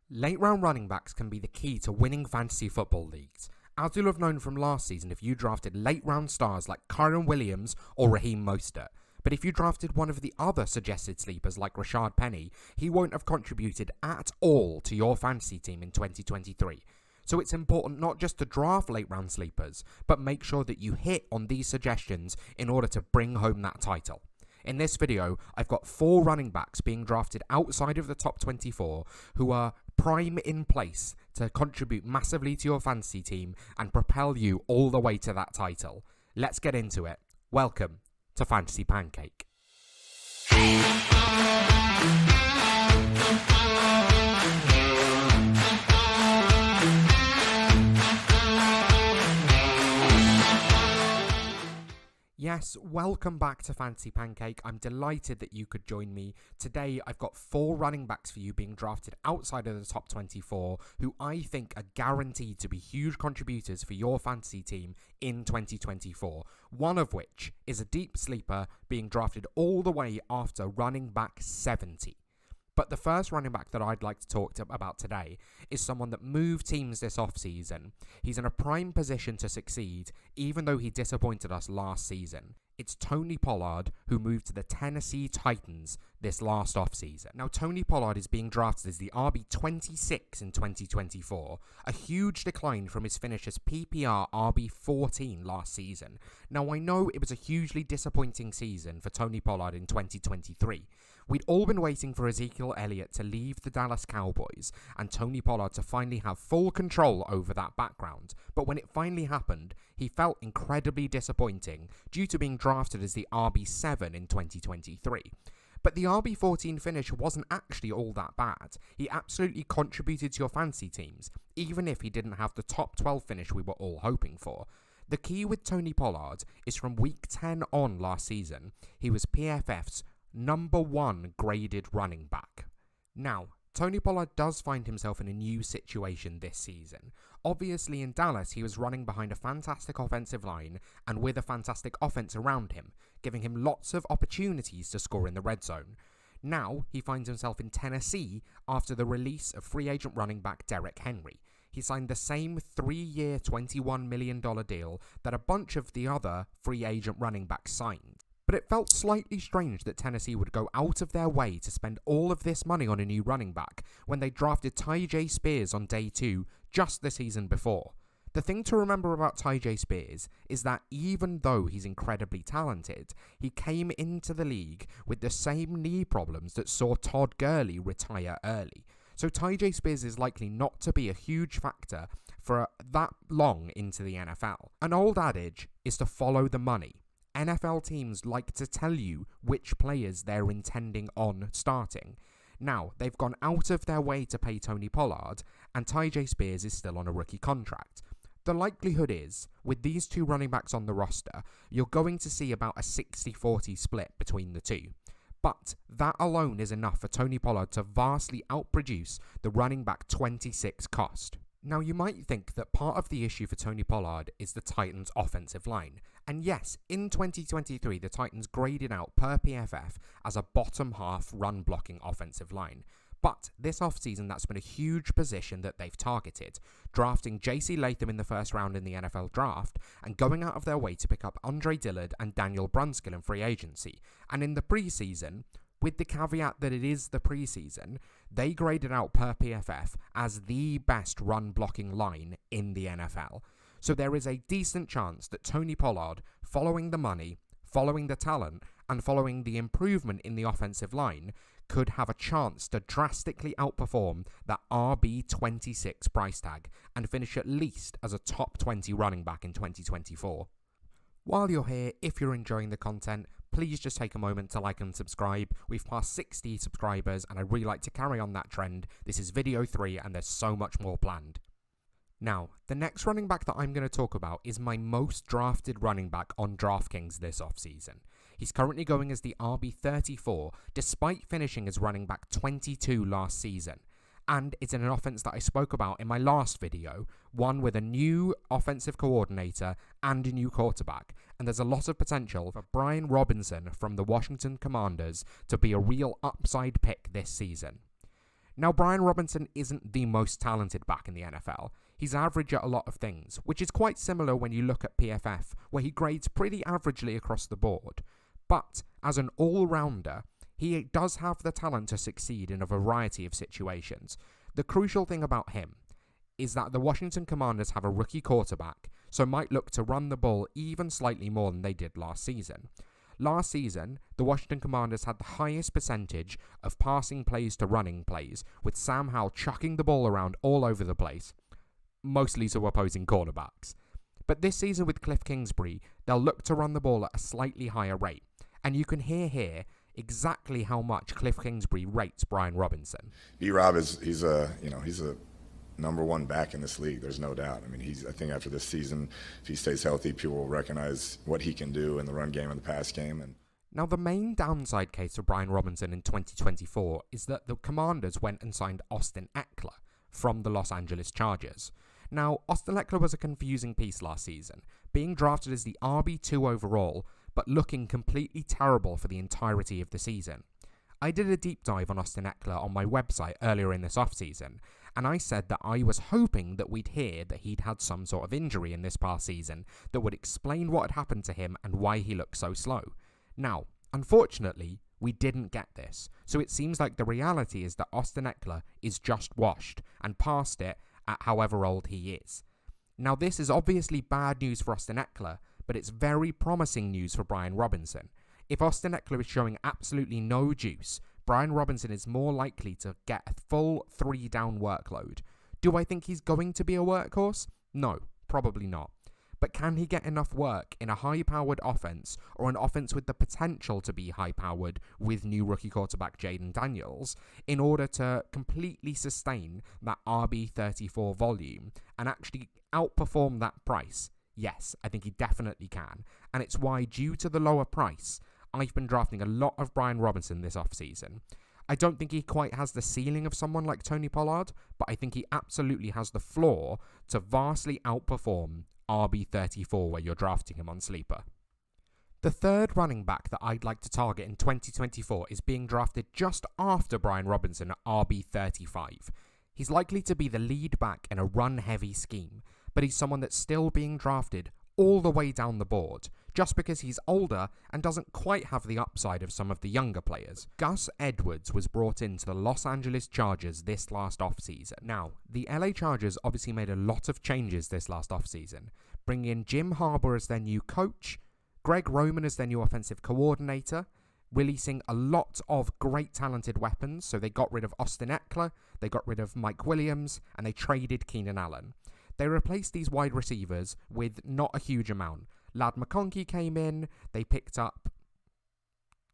Late round running backs can be the key to winning fantasy football leagues, as you'll have known from last season if you drafted late round stars like Kyron Williams or Raheem Mostert. But if you drafted one of the other suggested sleepers like Rashad Penny, he won't have contributed at all to your fantasy team in 2023. So it's important not just to draft late round sleepers, but make sure that you hit on these suggestions in order to bring home that title. In this video, I've got 4 running backs being drafted outside of the top 24 who are prime in place to contribute massively to your fantasy team and propel you all the way to that title. Let's get into it. Welcome to Fantasy Pancake. Yes, welcome back to Fantasy Pancake. I'm delighted that you could join me. Today, I've got 4 running backs for you being drafted outside of the top 24 who I think are guaranteed to be huge contributors for your fantasy team in 2024. One of which is a deep sleeper being drafted all the way after running back 70. But the first running back that I'd like to talk about today is someone that moved teams this offseason. He's in a prime position to succeed, even though he disappointed us last season. It's Tony Pollard, who moved to the Tennessee Titans this last offseason. Now, Tony Pollard is being drafted as the RB26 in 2024, a huge decline from his finish as PPR RB14 last season. Now, I know it was a hugely disappointing season for Tony Pollard in 2023. We'd all been waiting for Ezekiel Elliott to leave the Dallas Cowboys and Tony Pollard to finally have full control over that background. But when it finally happened, he felt incredibly disappointing due to being drafted as the RB7 in 2023. But the RB14 finish wasn't actually all that bad. He absolutely contributed to your fantasy teams, even if he didn't have the top 12 finish we were all hoping for. The key with Tony Pollard is from week 10 on last season, he was PFF's number 1 graded running back. Now, Tony Pollard does find himself in a new situation this season. Obviously in Dallas, he was running behind a fantastic offensive line and with a fantastic offense around him, giving him lots of opportunities to score in the red zone. Now, he finds himself in Tennessee after the release of free agent running back Derrick Henry. He signed the same 3-year, $21 million deal that a bunch of the other free agent running backs signed. But it felt slightly strange that Tennessee would go out of their way to spend all of this money on a new running back when they drafted Tyjae Spears on day 2 just the season before. The thing to remember about Tyjae Spears is that even though he's incredibly talented, he came into the league with the same knee problems that saw Todd Gurley retire early. So Tyjae Spears is likely not to be a huge factor for that long into the NFL. An old adage is to follow the money. NFL teams like to tell you which players they're intending on starting. Now, they've gone out of their way to pay Tony Pollard, and Tyjae Spears is still on a rookie contract. The likelihood is, with these 2 running backs on the roster, you're going to see about a 60-40 split between the 2. But that alone is enough for Tony Pollard to vastly outproduce the running back 26 cost. Now, you might think that part of the issue for Tony Pollard is the Titans' offensive line. And yes, in 2023, the Titans graded out per PFF as a bottom half run blocking offensive line. But this offseason, that's been a huge position that they've targeted, drafting J.C. Latham in the first round in the NFL draft and going out of their way to pick up Andre Dillard and Daniel Brunskill in free agency. And in the preseason, with the caveat that it is the preseason, they graded out per PFF as the best run blocking line in the NFL. So there is a decent chance that Tony Pollard, following the money, following the talent, and following the improvement in the offensive line, could have a chance to drastically outperform that RB26 price tag and finish at least as a top 20 running back in 2024. While you're here, if you're enjoying the content, please just take a moment to like and subscribe. We've passed 60 subscribers and I'd really like to carry on that trend. This is video 3 and there's so much more planned. Now, the next running back that I'm going to talk about is my most drafted running back on DraftKings this offseason. He's currently going as the RB34, despite finishing as running back 22 last season. And it's in an offense that I spoke about in my last video, one with a new offensive coordinator and a new quarterback. And there's a lot of potential for Brian Robinson from the Washington Commanders to be a real upside pick this season. Now, Brian Robinson isn't the most talented back in the NFL. He's average at a lot of things, which is quite similar when you look at PFF, where he grades pretty averagely across the board. But as an all-rounder, he does have the talent to succeed in a variety of situations. The crucial thing about him is that the Washington Commanders have a rookie quarterback, so might look to run the ball even slightly more than they did last season. Last season, the Washington Commanders had the highest percentage of passing plays to running plays, with Sam Howell chucking the ball around all over the place, mostly to opposing cornerbacks. But this season with Cliff Kingsbury, they'll look to run the ball at a slightly higher rate, and you can hear here exactly how much Cliff Kingsbury rates Brian Robinson. B-Rob he's a number one back in this league. There's no doubt. I mean, I think after this season, if he stays healthy, people will recognize what he can do in the run game and the pass game. And now, the main downside case for Brian Robinson in 2024 is that the Commanders went and signed Austin Eckler from the Los Angeles Chargers. Now, Austin Eckler was a confusing piece last season, being drafted as the RB2 overall, but looking completely terrible for the entirety of the season. I did a deep dive on Austin Eckler on my website earlier in this offseason, and I said that I was hoping that we'd hear that he'd had some sort of injury in this past season that would explain what had happened to him and why he looked so slow. Now, unfortunately, we didn't get this, so it seems like the reality is that Austin Eckler is just washed and past it at however old he is. Now, this is obviously bad news for Austin Eckler, but it's very promising news for Brian Robinson. If Austin Eckler is showing absolutely no juice, Brian Robinson is more likely to get a full 3-down workload. Do I think he's going to be a workhorse? No, probably not. But can he get enough work in a high-powered offense, or an offense with the potential to be high-powered with new rookie quarterback Jaden Daniels, in order to completely sustain that RB34 volume and actually outperform that price? Yes, I think he definitely can. And it's why, due to the lower price, I've been drafting a lot of Brian Robinson this offseason. I don't think he quite has the ceiling of someone like Tony Pollard, but I think he absolutely has the floor to vastly outperform RB34 where you're drafting him on Sleeper. The third running back that I'd like to target in 2024 is being drafted just after Brian Robinson at RB35. He's likely to be the lead back in a run-heavy scheme, but he's someone that's still being drafted all the way down the board, just because he's older and doesn't quite have the upside of some of the younger players. Gus Edwards was brought into the Los Angeles Chargers this last offseason. Now, the LA Chargers obviously made a lot of changes this last offseason, bringing in Jim Harbaugh as their new coach, Greg Roman as their new offensive coordinator, releasing a lot of great talented weapons. So they got rid of Austin Eckler, they got rid of Mike Williams, and they traded Keenan Allen. They replaced these wide receivers with not a huge amount. Ladd McConkey came in. They picked up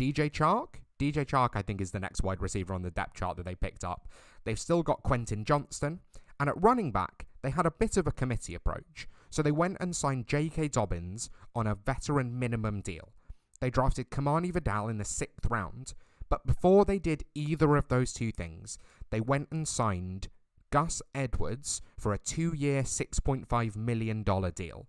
DJ Chark. DJ Chark, I think, is the next wide receiver on the depth chart that they picked up. They've still got Quentin Johnston. And at running back, they had a bit of a committee approach. So they went and signed J.K. Dobbins on a veteran minimum deal. They drafted Kamani Vidal in the 6th round. But before they did either of those two things, they went and signed Gus Edwards for a 2-year, $6.5 million deal.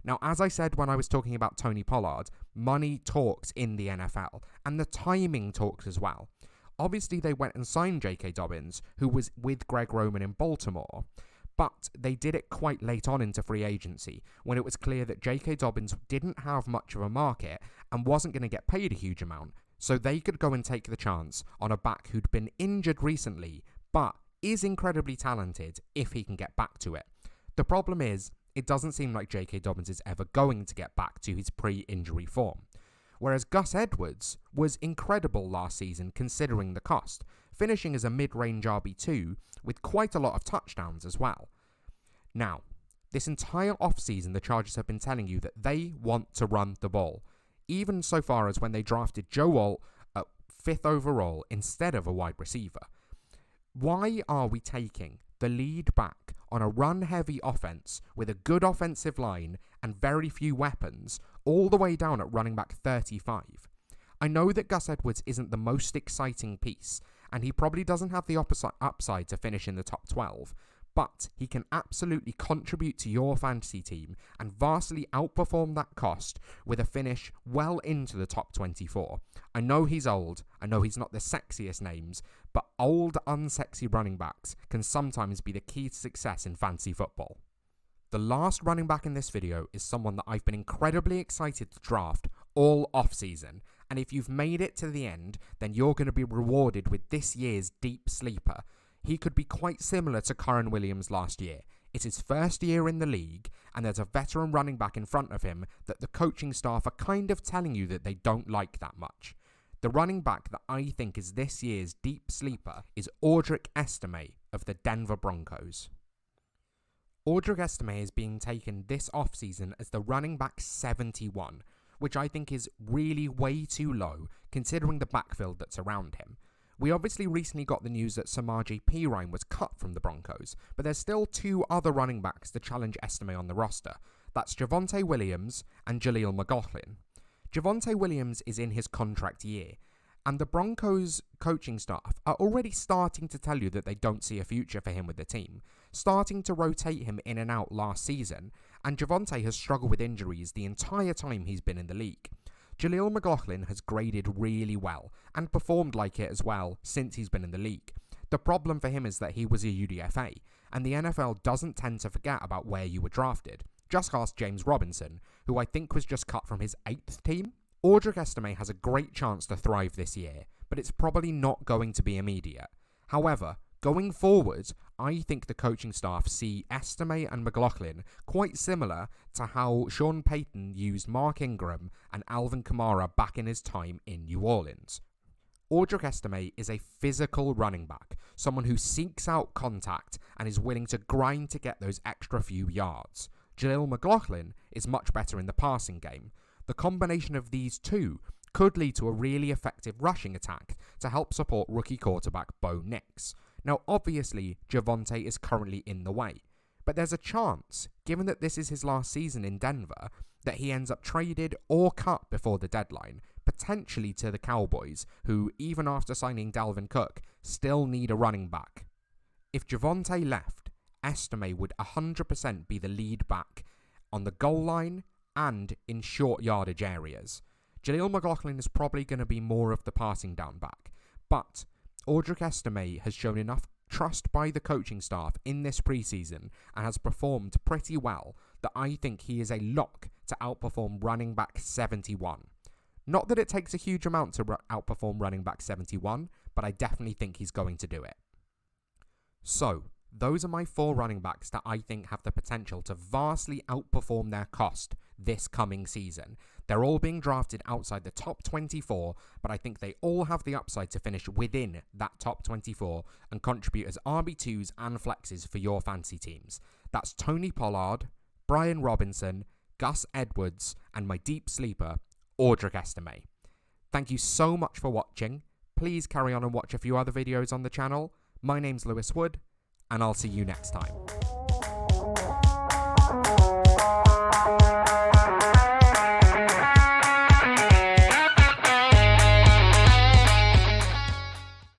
Now, as I said when I was talking about Tony Pollard, money talks in the NFL, and the timing talks as well. Obviously, they went and signed J.K. Dobbins, who was with Greg Roman in Baltimore, but they did it quite late on into free agency, when it was clear that J.K. Dobbins didn't have much of a market and wasn't going to get paid a huge amount, so they could go and take the chance on a back who'd been injured recently, but is incredibly talented if he can get back to it. The problem is, it doesn't seem like J.K. Dobbins is ever going to get back to his pre-injury form. Whereas Gus Edwards was incredible last season considering the cost, finishing as a mid-range RB2 with quite a lot of touchdowns as well. Now, this entire offseason the Chargers have been telling you that they want to run the ball, even so far as when they drafted Joe Alt at 5th overall instead of a wide receiver. Why are we taking the lead back on a run-heavy offense with a good offensive line and very few weapons all the way down at running back 35? I know that Gus Edwards isn't the most exciting piece, and he probably doesn't have the upside to finish in the top 12, but he can absolutely contribute to your fantasy team and vastly outperform that cost with a finish well into the top 24. I know he's old, I know he's not the sexiest names, but old, unsexy running backs can sometimes be the key to success in fantasy football. The last running back in this video is someone that I've been incredibly excited to draft all off-season, and if you've made it to the end, then you're going to be rewarded with this year's deep sleeper. He could be quite similar to Kyren Williams last year. It's his first year in the league, and there's a veteran running back in front of him that the coaching staff are kind of telling you that they don't like that much. The running back that I think is this year's deep sleeper is Audric Estime of the Denver Broncos. Audric Estime is being taken this offseason as the running back 71, which I think is really way too low considering the backfield that's around him. We obviously recently got the news that Samaje Perine was cut from the Broncos, but there's still two other running backs to challenge Estime on the roster. That's Javonte Williams and Jaleel McLaughlin. Javonte Williams is in his contract year, and the Broncos coaching staff are already starting to tell you that they don't see a future for him with the team, starting to rotate him in and out last season, and Javonte has struggled with injuries the entire time he's been in the league. Jaleel McLaughlin has graded really well and performed like it as well since he's been in the league. The problem for him is that he was a UDFA, and the NFL doesn't tend to forget about where you were drafted. Just ask James Robinson, who I think was just cut from his 8th team. Audric Estime has a great chance to thrive this year, but it's probably not going to be immediate. However, going forward, I think the coaching staff see Estime and McLaughlin quite similar to how Sean Payton used Mark Ingram and Alvin Kamara back in his time in New Orleans. Audric Estime is a physical running back, someone who seeks out contact and is willing to grind to get those extra few yards. Jaleel McLaughlin is much better in the passing game. The combination of these two could lead to a really effective rushing attack to help support rookie quarterback Bo Nix. Now, obviously, Javonte is currently in the way, but there's a chance, given that this is his last season in Denver, that he ends up traded or cut before the deadline, potentially to the Cowboys, who, even after signing Dalvin Cook, still need a running back. If Javonte left, Estime would 100% be the lead back on the goal line and in short yardage areas. Jaleel McLaughlin is probably going to be more of the passing down back, but Audric Estime has shown enough trust by the coaching staff in this preseason and has performed pretty well that I think he is a lock to outperform running back 71. Not that it takes a huge amount to outperform running back 71, but I definitely think he's going to do it. So, those are my 4 running backs that I think have the potential to vastly outperform their cost this coming season. They're all being drafted outside the top 24, but I think they all have the upside to finish within that top 24 and contribute as RB2s and flexes for your fantasy teams. That's Tony Pollard, Brian Robinson, Gus Edwards, and my deep sleeper, Audric Estime. Thank you so much for watching. Please carry on and watch a few other videos on the channel. My name's Lewis Wood, and I'll see you next time.